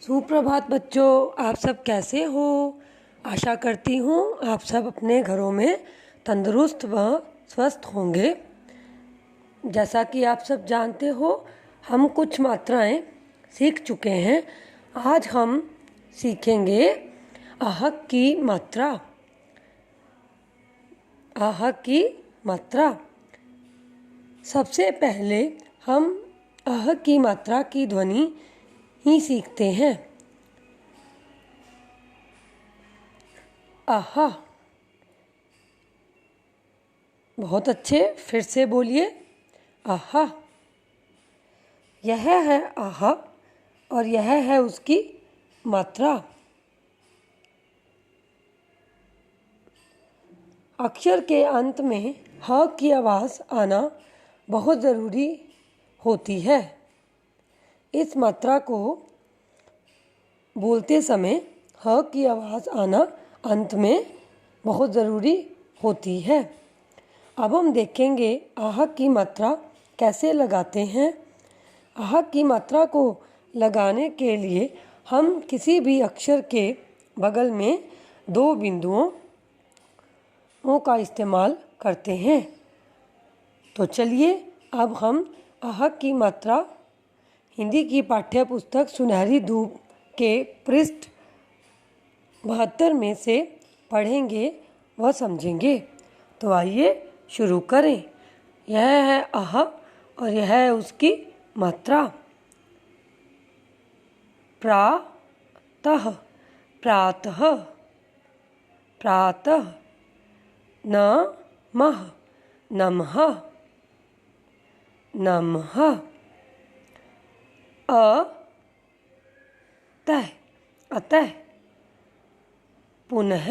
सुप्रभात बच्चों, आप सब कैसे हो। आशा करती हूँ आप सब अपने घरों में तंदुरुस्त व स्वस्थ होंगे। जैसा कि आप सब जानते हो, हम कुछ मात्राएं सीख चुके हैं। आज हम सीखेंगे आह की मात्रा। आह की मात्रा। सबसे पहले हम आह की मात्रा की ध्वनि ही सीखते हैं। आहा। बहुत अच्छे, फिर से बोलिए आहा। यह है आहा और यह है उसकी मात्रा। अक्षर के अंत में ह की आवाज़ आना बहुत ज़रूरी होती है। इस मात्रा को बोलते समय ह की आवाज़ आना अंत में बहुत ज़रूरी होती है। अब हम देखेंगे आह की मात्रा कैसे लगाते हैं। आह की मात्रा को लगाने के लिए हम किसी भी अक्षर के बगल में 2 बिंदुओं का इस्तेमाल करते हैं। तो चलिए अब हम आह की मात्रा हिंदी की पाठ्य पुस्तक सुनहरी धूप के पृष्ठ 72 में से पढ़ेंगे व समझेंगे। तो आइए शुरू करें। यह है आह और यह है उसकी मात्रा। प्रातः, प्रातः, प्रातः। नमः, नमः, नमः। अतः, अतः। पुनः,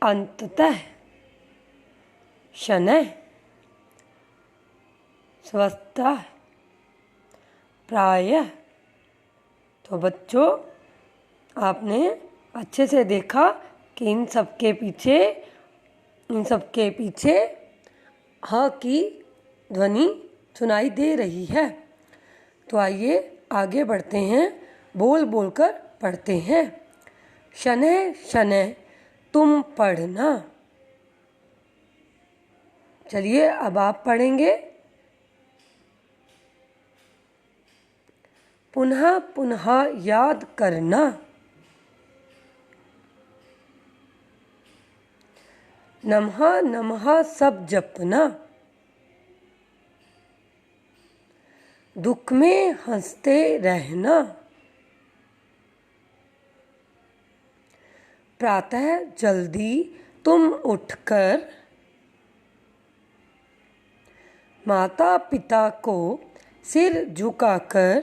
अंततः। शनैः, स्वस्तः, प्रायः। तो बच्चों, आपने अच्छे से देखा कि इन सब के पीछे ह की ध्वनि सुनाई दे रही है। तो आइए आगे बढ़ते हैं, बोल बोल कर पढ़ते हैं। शनैः शनैः तुम पढ़ना। चलिए अब आप पढ़ेंगे। पुनः पुनः याद करना। नमः नमः सब जपना। दुख में हंसते रहना। प्रातः जल्दी तुम उठकर माता पिता को सिर झुकाकर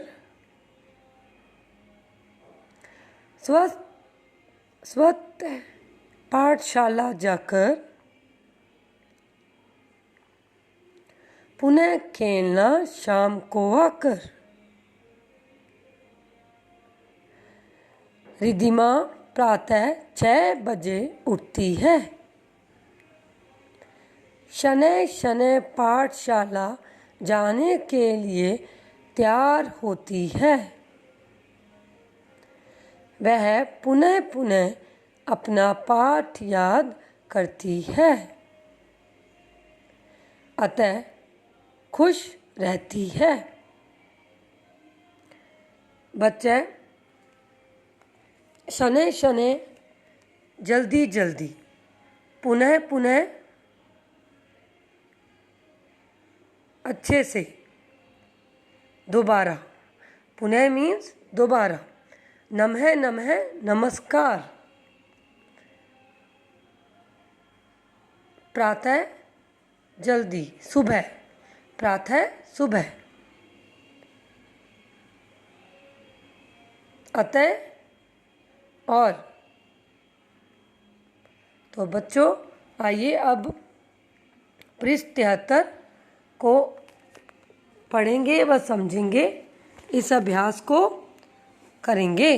स्वस्थ पाठशाला जाकर पुनः खेलना शाम को आकर। रिद्धिमा प्रातः 6 बजे उठती है। शनैः शनैः पाठशाला जाने के लिए तैयार होती है। वह पुनः पुनः अपना पाठ याद करती है, अतः खुश रहती है। बच्चे, शनैः शनैः जल्दी जल्दी, पुनः पुनः अच्छे से, दोबारा। पुनः मीन्स दोबारा। नमः नमः नमस्कार। प्रातः जल्दी, सुबह। प्रातः सुबह। अतः और। तो बच्चों, आइए अब पृष्ठ 73 को पढ़ेंगे व समझेंगे। इस अभ्यास को करेंगे।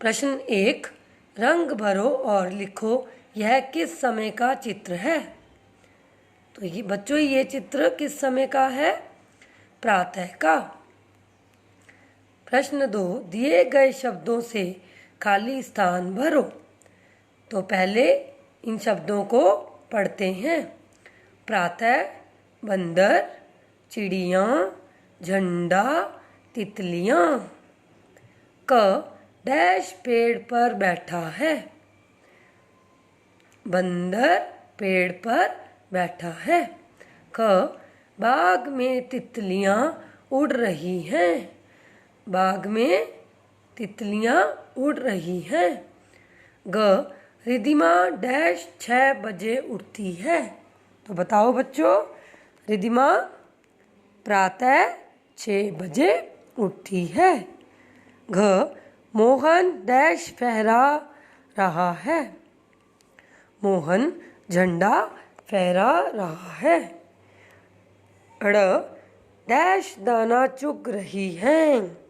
प्रश्न 1, रंग भरो और लिखो यह किस समय का चित्र है। तो ये बच्चों, ये चित्र किस समय का है? प्रातः का। प्रश्न 2, दिए गए शब्दों से खाली स्थान भरो। तो पहले इन शब्दों को पढ़ते हैं। प्रातः, बंदर, चिड़िया, झंडा, तितलियाँ। क, डैश पेड़ पर बैठा है। बंदर पेड़ पर बैठा है। ख, बाग में तितलियाँ उड़ रही हैं। बाग में तितलियाँ उड़ रही हैं। ग, रिधिमा डैश 6 बजे उठती है। तो बताओ बच्चों, रिधिमा प्रातः 6 बजे उठती है। घ, मोहन डैश फहरा रहा है। मोहन झंडा फहरा रहा है। ड़, डैश दाना चुग रही है।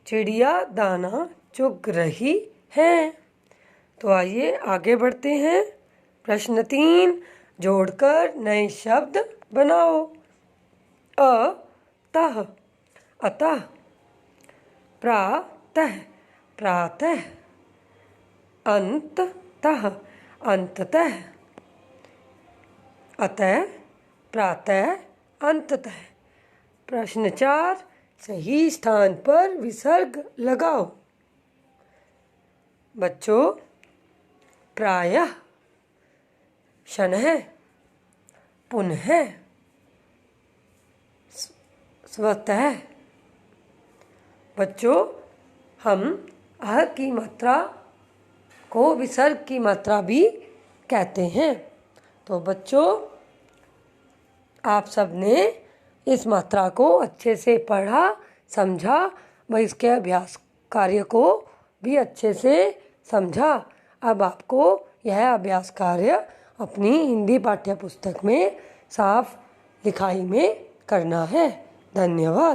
चिड़िया दाना चुग रही है। तो आइए आगे बढ़ते हैं। प्रश्न 3, जोड़कर नए शब्द बनाओ। अ, तह, अतः। प्रातः, प्रातः। अंततः, अंततः। अतः, प्रातः, अंततः। प्रश्न 4, सही स्थान पर विसर्ग लगाओ। बच्चों, प्रायः, शनैः, पुनः, स्वतः। बच्चों, हम अ की मात्रा को विसर्ग की मात्रा भी कहते हैं। तो बच्चों, आप सबने इस मात्रा को अच्छे से पढ़ा, समझा व इसके अभ्यास कार्य को भी अच्छे से समझा। अब आपको यह अभ्यास कार्य अपनी हिंदी पाठ्य पुस्तक में साफ लिखाई में करना है। धन्यवाद।